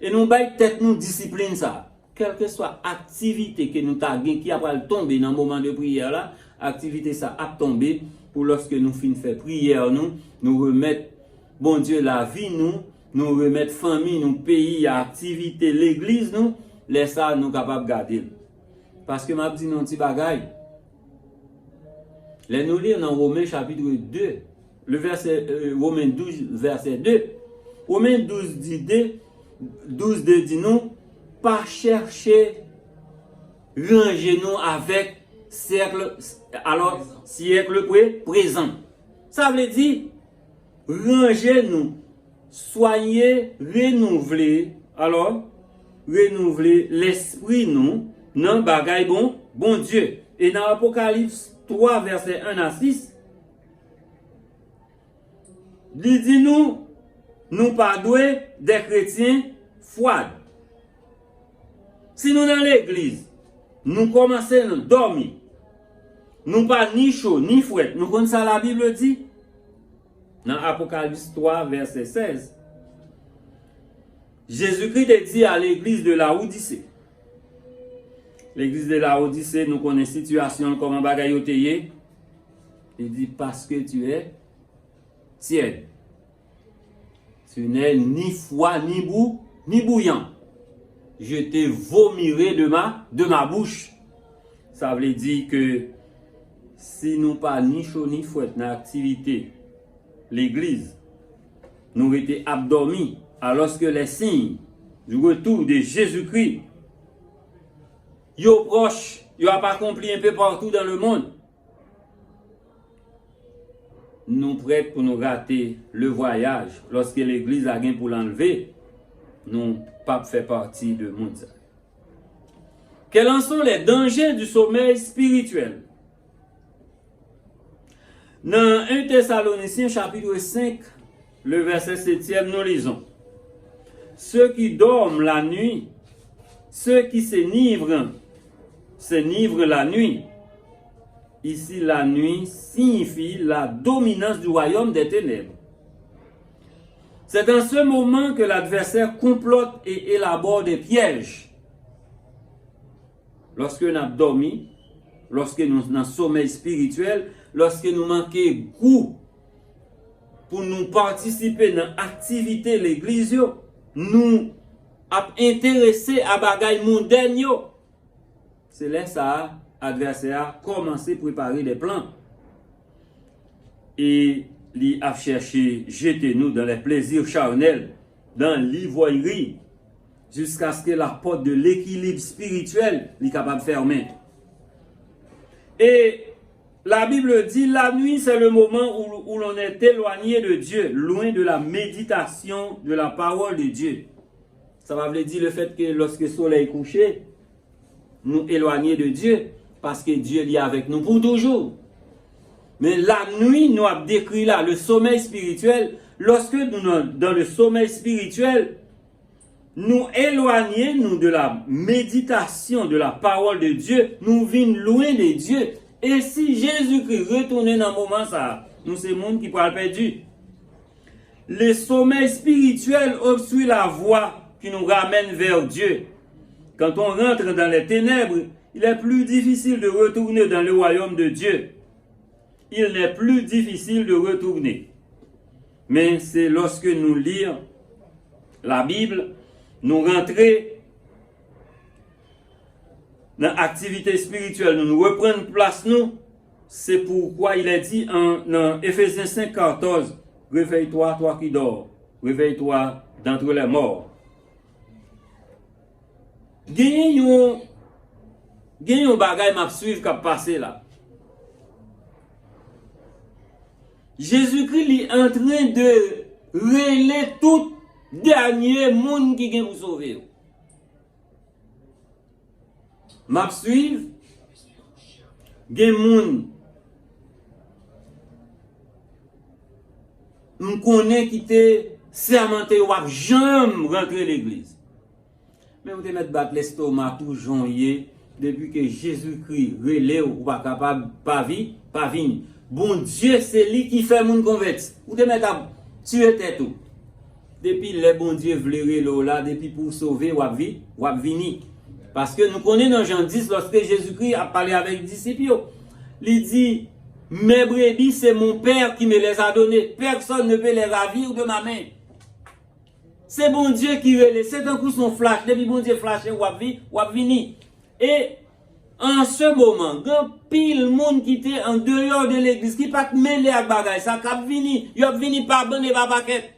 Et nous baillons tête nous discipline ça. Quelle que soit activité que nous avons qui a tomber dans le moment de prière là, activité ça a tombé pour lorsque nous finissons faire prière nous remettre bon Dieu la vie nous remettre famille, nous pays, activité, l'église nous, laisse ça nous capable garder. Parce que m'a dit non petit bagaille. Les nous lire dans Romains chapitre 2, le verset Romains 12 verset 2. Romains 12 dit nous pas chercher ranger nous avec siècle présent. Ça veut dire ranger nous, soigner, renouveler. Alors renouveler l'esprit nous dans bagay bon Dieu. Et dans Apocalypse 3 verset 1 à 6, il dit nous pas doués des chrétiens froids. Si nous dans l'église, nous commençons à dormir, nous pas ni chaud ni froid, nous connaissons ça la Bible dit dans Apocalypse 3 verset 16. Jésus-Christ dit à l'église de la Odyssée. L'église de la Odyssée, nous connaissons la situation comme un bagay oteye. Il dit parce que tu es tiède. Tu n'es ni froid, ni bouillant. Je te vomirai de ma bouche. Ça veut dire que si nous pas ni chaud ni froid dans l'activité, l'église, nous étions abdormis, alors que les signes du retour de Jésus-Christ, yo proche, yo a pas accompli un peu partout dans le monde. Nous prêts pour nous rater le voyage, lorsque l'église a gain pour l'enlever, nous pas fait partie de monde. Quels en sont les dangers du sommeil spirituel? Dans 1 Thessaloniciens chapitre 5, le verset 7e, nous lisons: ceux qui dorment la nuit, ceux qui s'enivrent la nuit. Ici, la nuit signifie la dominance du royaume des ténèbres. C'est dans ce moment que l'adversaire complote et élabore des pièges. Lorsque nous avons dormi, lorsque nous sommes dans sommeil spirituel, lorsque nous manquons goût pour nous participer dans l'activité de l'église, nous avons intéressé à bagaille mondaine. C'est là ça, l'adversaire a commencé à préparer des plans. Et il a cherché jeter nous dans les plaisirs charnels, dans l'ivoirie, jusqu'à ce que la porte de l'équilibre spirituel soit capable de fermer. Et la Bible dit, la nuit c'est le moment où l'on est éloigné de Dieu, loin de la méditation de la parole de Dieu. Ça veut dire le fait que lorsque le soleil est couché, nous éloigner de Dieu, parce que Dieu est avec nous pour toujours. Mais la nuit, nous avons décrit là le sommeil spirituel. Lorsque nous sommes dans le sommeil spirituel, nous éloignons de la méditation de la parole de Dieu, nous venons loin de Dieu. Et si Jésus-Christ retourne dans le moment ça, nous c'est le monde qui peut le perdu. Le sommeil spirituel obstrue la voie qui nous ramène vers Dieu. Quand on rentre dans les ténèbres, il est plus difficile de retourner dans le royaume de Dieu. Il n'est plus difficile de retourner. Mais c'est lorsque nous lisons la Bible, nous rentrons dans l'activité spirituelle, nous reprenons place nous. C'est pourquoi il est dit dans Ephésiens 5, 14, réveille-toi, toi qui dors, réveille-toi d'entre les morts. Gagnons bagay m'a suivre qui passé là. Jésus-Christ est en train de relayer tout dernier monde qui vient vous sauver. M'a suivre, gen monde on connaît qui était sermenté ou jamais rentrer l'église. Mais vous devez mettre battre l'estomac tout janvier depuis que Jésus-Christ relève ou pas capable pas vivre. Bon Dieu, c'est lui qui fait moun converti. Vous devez mettre tuer tête tout. Depuis le bon Dieu vle là, depuis pour sauver ou vini. Parce que nous connaissons dans Jean 10 lorsque Jésus-Christ a parlé avec les disciples, il dit mes brebis c'est mon Père qui me les a données. Personne ne peut les ravir de ma main. C'est bon Dieu qui relève. C'est un coup son flash. Depuis bon Dieu flash, ou vini. Et en ce moment, grand pile monde qui était en dehors de l'église, qui pas mêlé à bagay, ça cap vini, y a vini par bande et par paquet.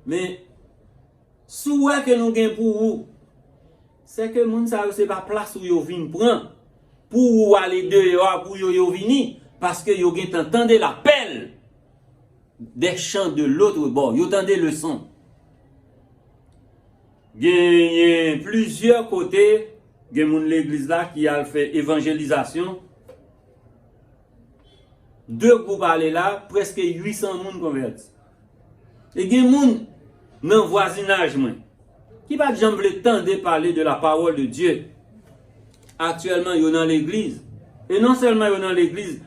Mais souhait que nous gain pour vous, c'est que moun ça c'est pas place où yo vinn prend pour aller dehors pour yo vini parce que yo gain entendez l'appel des chants de l'autre bord, yo entendez le son. Il y a plusieurs côtés, il y a l'église là qui a fait évangélisation. 2 groupes aller là, presque 800 personnes convertis. Et il y a des gens dans le voisinage qui pas jamais tendre parler de la parole de Dieu. Actuellement, ils sont dans l'église. Et non seulement ils sont dans l'église,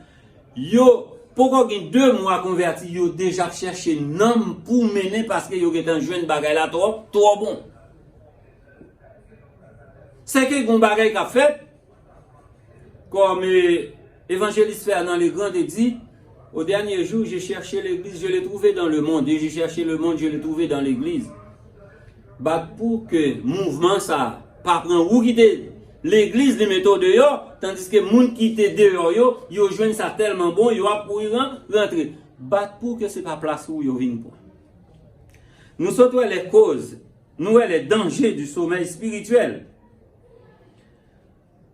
pourquoi ils ont 2 mois convertis, ils ont déjà cherché un homme pour mener parce qu'ils ont un jeune bagay là trop bon. C'est que un bagay qu'a fait, comme évangéliste fait dans les grands dit, au dernier jour, j'ai cherché l'église, je l'ai trouvé dans le monde. Et j'ai cherché le monde, je l'ai trouvé dans l'église. Pour que le mouvement, ça, pas prendre ou quitter l'église, les méthodes dehors, tandis que les gens qui étaient dehors, ils joignent ça tellement bon, ils vont pour rentrer. Pour que ce n'est pas place où ils viennent pour. Nous sommes les causes, nous les dangers du sommeil spirituel.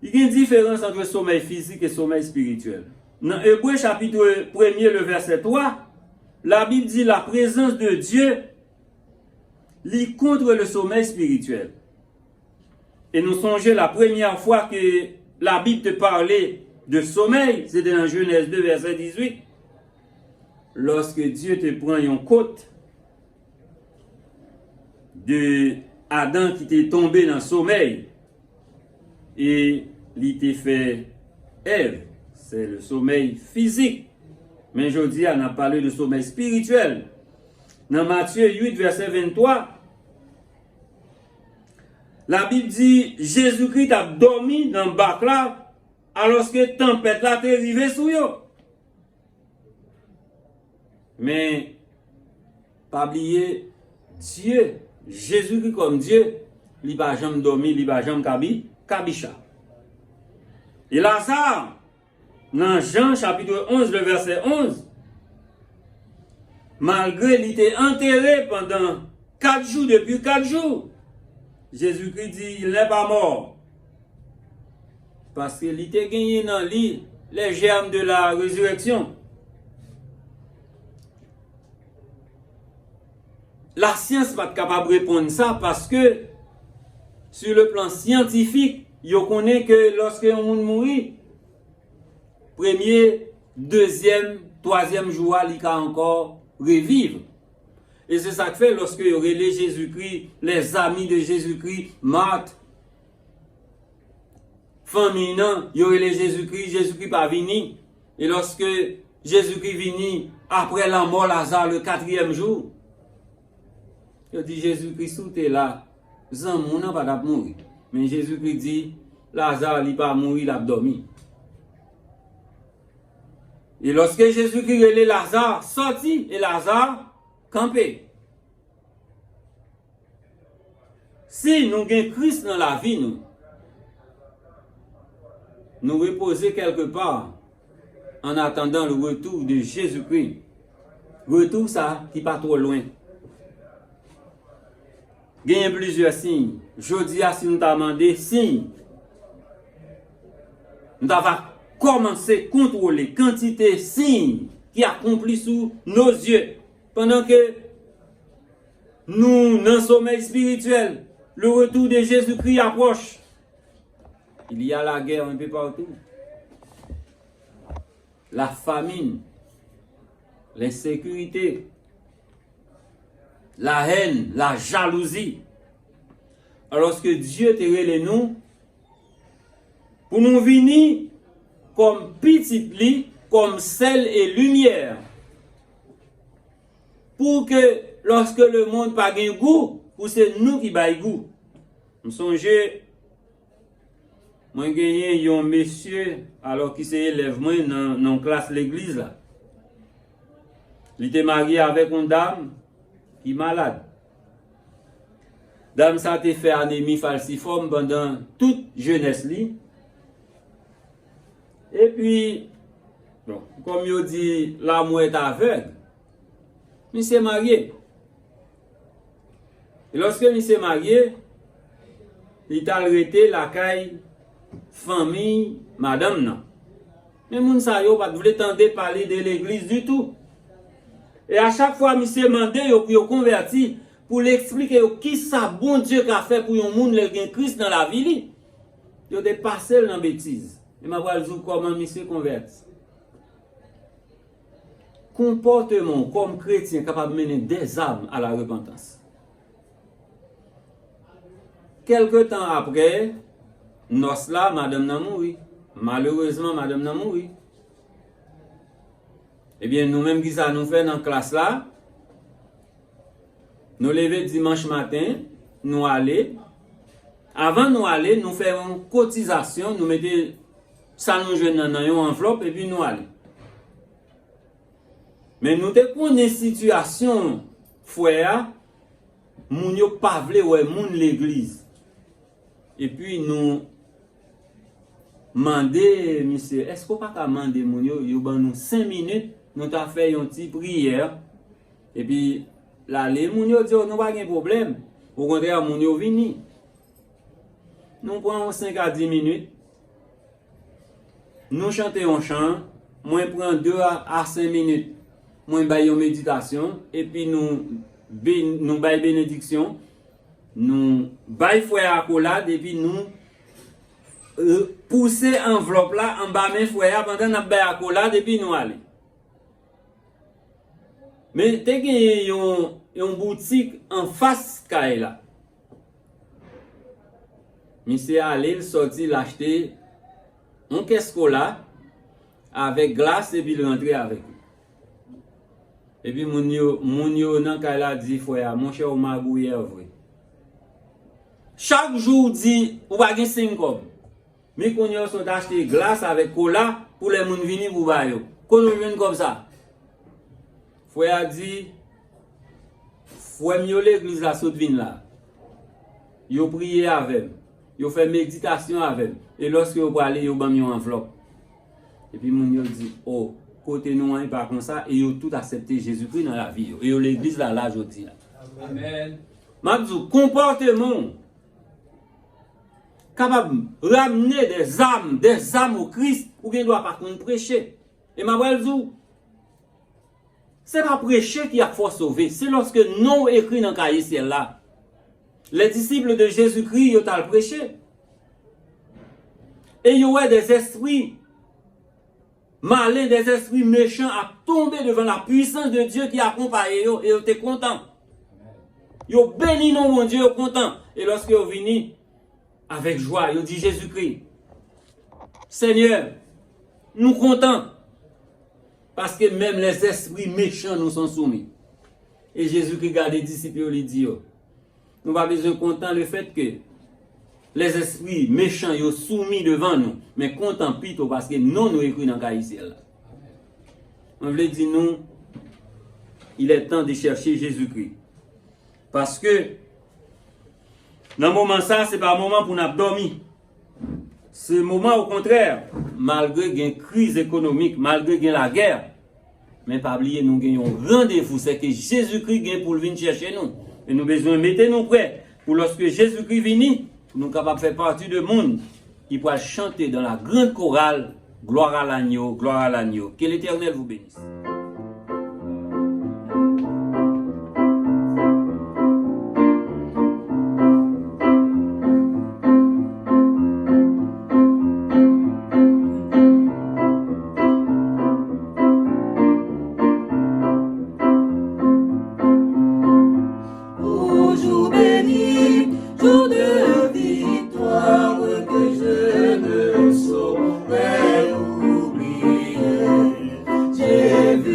Il y a une différence entre sommeil physique et sommeil spirituel. Dans Hébreux chapitre 1er, le verset 3, la Bible dit la présence de Dieu lit contre le sommeil spirituel. Et nous songeons la première fois que la Bible te parlait de sommeil, c'était dans Genèse 2, verset 18. Lorsque Dieu te prend une côte de Adam qui t'est tombé dans le sommeil et il t'a fait Ève. C'est le sommeil physique. Mais aujourd'hui, on a parlé de sommeil spirituel. Dans Matthieu 8, verset 23, la Bible dit Jésus-Christ a dormi dans le bac là, alors que la tempête là est arrivée sur eux. Mais, pas oublier, Dieu, Jésus-Christ comme Dieu, il n'a jamais dormi, il n'a jamais kabicha. Et Lazare, dans Jean chapitre 11, le verset 11, malgré qu'il était enterré pendant 4 jours, depuis 4 jours, Jésus-Christ dit, il n'est pas mort. Parce qu'il était gagné dans lui les germes de la résurrection. La science n'est pas capable de répondre ça parce que, sur le plan scientifique, on connaît que lorsque on mourit, premier, deuxième, troisième jour, il va encore revivre. Et c'est ça que fait lorsque il y aurait les Jésus-Christ, les amis de Jésus-Christ, Marthe, famille, il y aurait les Jésus-Christ, Jésus-Christ pas venu. Et lorsque Jésus-Christ venu, après la mort, Lazare, le 4e jour, il dit Jésus-Christ, tu es là, Zamon n'a pas mourir. Mais Jésus-Christ dit, Lazare n'a pas mourir, il a dormi. Et lorsque Jésus-Christ relève Lazare, sorti, et Lazare, campé. Si nous avons Christ dans la vie, nous reposer quelque part en attendant le retour de Jésus-Christ. Retour ça qui pas trop loin. Il y a plusieurs signes. Je dis si nous avons demandé signes, nous avons commencé à contrôler la quantité de signes qui accomplissent sous nos yeux. Pendant que nous, dans le sommeil spirituel, le retour de Jésus-Christ approche. Il y a la guerre un peu partout. La famine, l'insécurité, la haine, la jalousie. Alors que Dieu te relève nous, pour nous venir comme petit lit, comme sel et lumière. Pour que lorsque le monde n'a pas de goût, c'est nous qui avons goût. Je songe, moi j'ai gagné un monsieur, alors qu'il s'est élève moi dans la classe de l'église là. Il était marié avec une dame qui est malade. Dame ça a fait anémie falciforme pendant toute jeunesse li. Et puis, bon, comme il dit, l'amour est aveugle. Il s'est marié. Et lorsque il s'est marié, il a arrêté la caille famille madame non. Mais moun sa yo pas voulait tenter parler de l'église du tout. Et à chaque fois il s'est demandé pour converti pour l'expliquer qui ça bon Dieu qui a fait pour un monde qui a Christ dans la vie. Il a dépassé dans la bêtise. Et je vais vous dire comment monsieur converti. Comportement comme chrétien capable de mener des âmes à la repentance. Quelque temps après, là, madame n'a mouru. Malheureusement, madame n'a mouru. Eh bien, nous-mêmes qui ça nous fait dans la classe là, nous lever dimanche matin, nous aller. Avant nous aller, nous faisons une cotisation, nous mettons ça nous joue dans une enveloppe et puis nous aller. Mais nous avons une situation foyer, nous n'avons pas voulu ouais moun l'église. Et puis nous demander monsieur, est-ce qu'on pas demander moun yo ban nous 5 minutes, nous t'a fait une petite prière et puis là les moun yo dit nous pas de problème. Au contraire moun yo vini. Nous prenons 5 à 10 minutes. Nous chantons un chant, moi prends 2 à 5 minutes. Moi baille une méditation et puis nous baille bénédiction. Nous baille fouet accolade et puis nous pousser enveloppe là en bas mes fouet pendant nous baille accolade et puis nous aller. Mais dès qu'il y a une boutique en face caille là. Monsieur allé sorti l'acheter un caisse cola avec glace et puis il rentrer avec. Et puis mon yo nan kala dit frère mon cher magouye vrai. Chaque jour dit ou pas gen 5 comme. Mais qu'on yo sont acheter glace avec cola pour les moun venir pour ba yo. Qu'on vient comme ça. Frère dit frère mieux l'église la saute vin là. Yo prier avec, yo fait méditation avec et lorsque yo aller yo ban une enveloppe. Et puis mon yo dit oh côté nous hein pas comme ça et yo tout accepté Jésus-Christ dans la vie et l'église là aujourd'hui là. Amen. M'abdou comportement capable ramener des âmes au Christ ou bien doit pas contre prêcher. Et m'abdou c'est pas prêcher qui a force sauver, c'est lorsque nous écrit dans cahier ciel là. Les disciples de Jésus-Christ ils ont prêché. Et il y a des esprits malins, des esprits méchants à tomber devant la puissance de Dieu qui accompagne eux et ils étaient contents. Ils ont béni non mon Dieu, ils sont contents. Et lorsque ils viennent avec joie, ils dit Jésus-Christ, Seigneur, nous contents. Parce que même les esprits méchants nous sont soumis. Et Jésus-Christ regarde les disciples et lui dit, nous pas besoin content le fait que les esprits méchants sont soumis devant nous, mais content plutôt parce que nous écrit dans le ici. On veut dire nous, il est temps de chercher Jésus-Christ. Parce que dans le moment ça, ce n'est pas un moment pour nous dormir. C'est un moment au contraire, malgré une crise économique, malgré la guerre, mais pas oublier nous avons un rendez-vous, c'est que Jésus-Christ vient pour venir chercher nous. Et nous besoin de mettre nous prêts pour lorsque Jésus-Christ vient, nous sommes capables de faire partie du monde qui pourra chanter dans la grande chorale gloire à l'agneau, gloire à l'agneau. Que l'Éternel vous bénisse. J'ai vu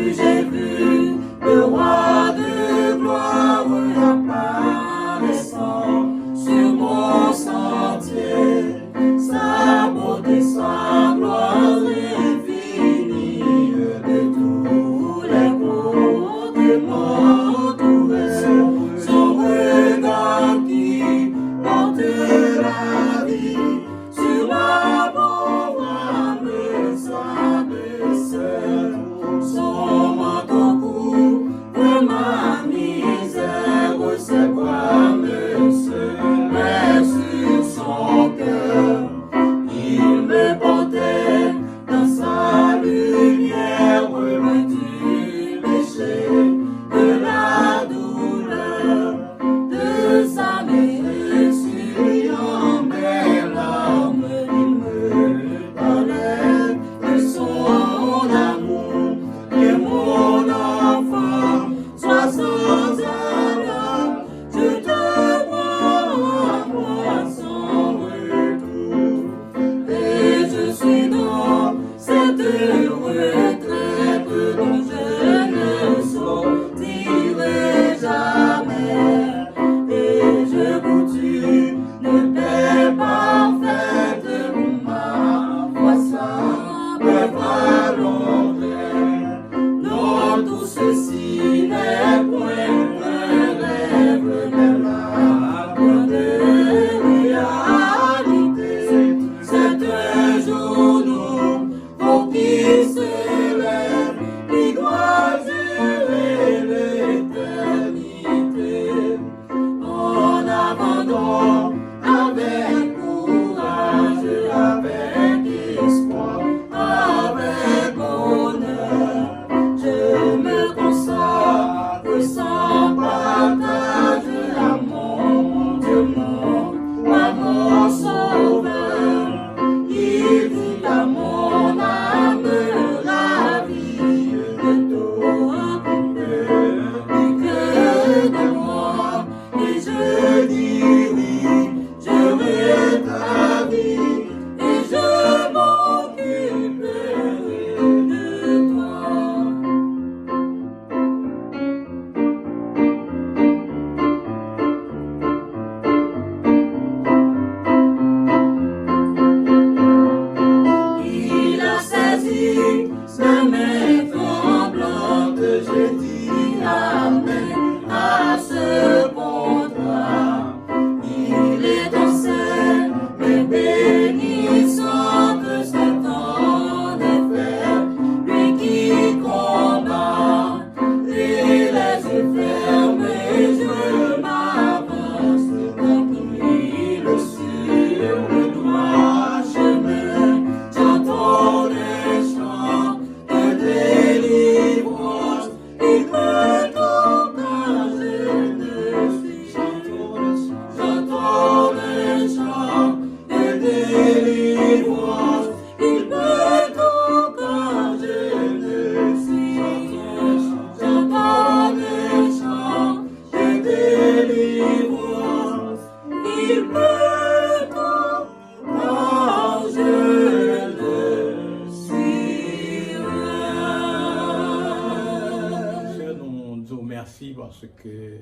Dieu merci parce que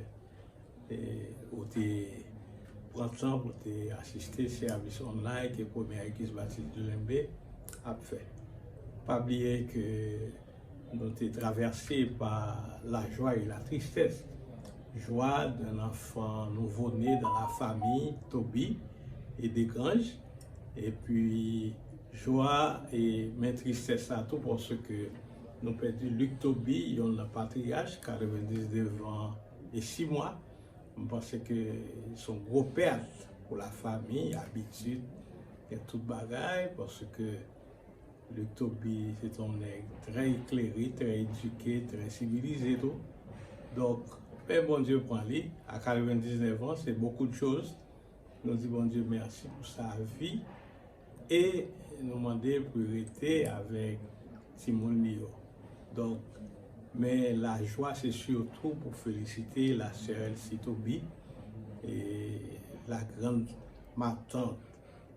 vous pris le temps pour assister au service online que la première église baptiste de Lembe a fait. Pas oublier que nous sommes traversés par la joie et la tristesse. Joie d'un enfant nouveau-né dans la famille, Toby et Desgranges. Et puis, joie et même tristesse à tout parce que nous avons perdu Luc Toby, il est un patriarche, 99 ans et 6 mois. Je pense que son gros perte pour la famille, habitude, et tout bagaille, parce que Luc Toby, c'est un nègre très éclairé, très éduqué, très civilisé. Tout. Donc, Père bon Dieu prend lui, à 99 ans, c'est beaucoup de choses. Nous disons bon Dieu merci pour sa vie et nous demandons pour rester avec Simon Lio. Donc, mais la joie, c'est surtout pour féliciter la sœur Elsie Toby et la grande ma tante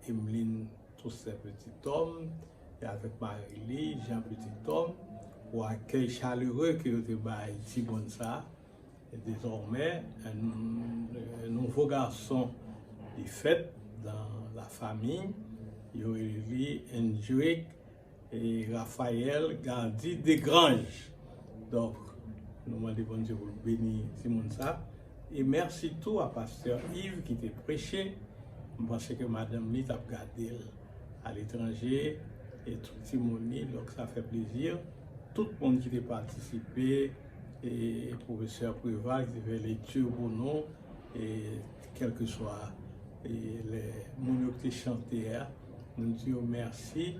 Emeline, tous ces petits hommes, et avec Marie-Lie, Jean Petit Homme, pour accueil chaleureux que vous avez Timon ça. Et désormais, un nouveau garçon est fait dans la famille. Il y a eu Hendrik et Raphaël Gandhi Desgranges. Donc, nous demandons bon Dieu pour bénir Simon ça. Et merci tout à Pasteur Yves qui t'a prêché. Je pense que Madame Lee a regardé à l'étranger et tout Simoni, donc ça fait plaisir. Tout le monde qui a participé. Et professeur Préval qui fait lecture pour nous, et quel que soit les mots qui chanté, nous disons merci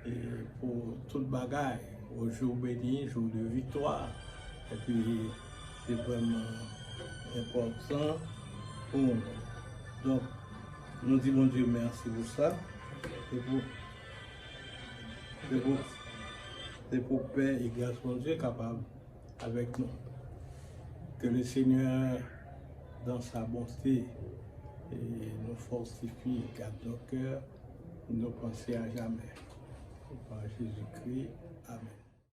et pour toute bagaille, au jour béni, jour de victoire. Et puis c'est vraiment important pour nous. Donc nous disons bon Dieu merci pour ça. C'est pour Père et grâce mon Dieu capable avec nous. Que le Seigneur, dans sa bonté, nous fortifie, garde nos cœurs, nos pensées à jamais. Par Jésus-Christ. Amen.